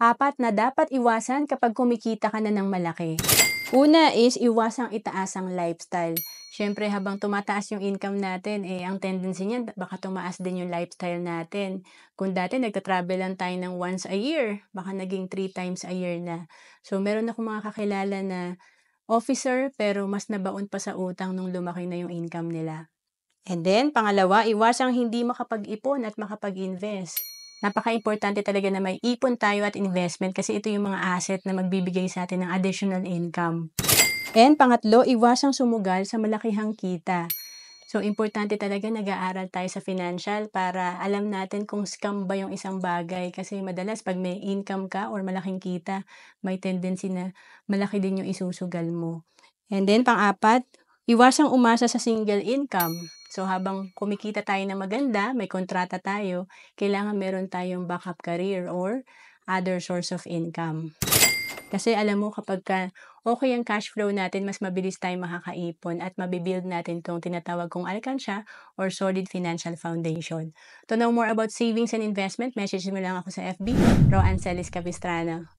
Apat na dapat iwasan kapag kumikita ka na ng malaki. Una is iwasang itaas ang lifestyle. Siyempre habang tumataas yung income natin, ang tendency niyan baka tumaas din yung lifestyle natin. Kung dati nagta-travel lang tayo ng once a year, baka naging 3 times a year na. So meron akong mga kakilala na officer pero mas nabaon pa sa utang nung lumaki na yung income nila. And then, pangalawa, iwasang hindi makapag-ipon at makapag-invest. Napaka-importante talaga na may ipon tayo at investment kasi ito yung mga asset na magbibigay sa atin ng additional income. And pangatlo, iwasang sumugal sa malakihang kita. So, importante talaga nag-aaral tayo sa financial para alam natin kung scam ba yung isang bagay. Kasi madalas pag may income ka or malaking kita, may tendency na malaki din yung isusugal mo. And then, pang-apat, iwasang umasa sa single income. So, habang kumikita tayo na maganda, may kontrata tayo, kailangan meron tayong backup career or other source of income. Kasi alam mo kapag okay ang cash flow natin, mas mabilis tayong makakaipon at mabibuild natin itong tinatawag kong alkansya or solid financial foundation. To know more about savings and investment, message mo lang ako sa FB, Roancelis Capistrano.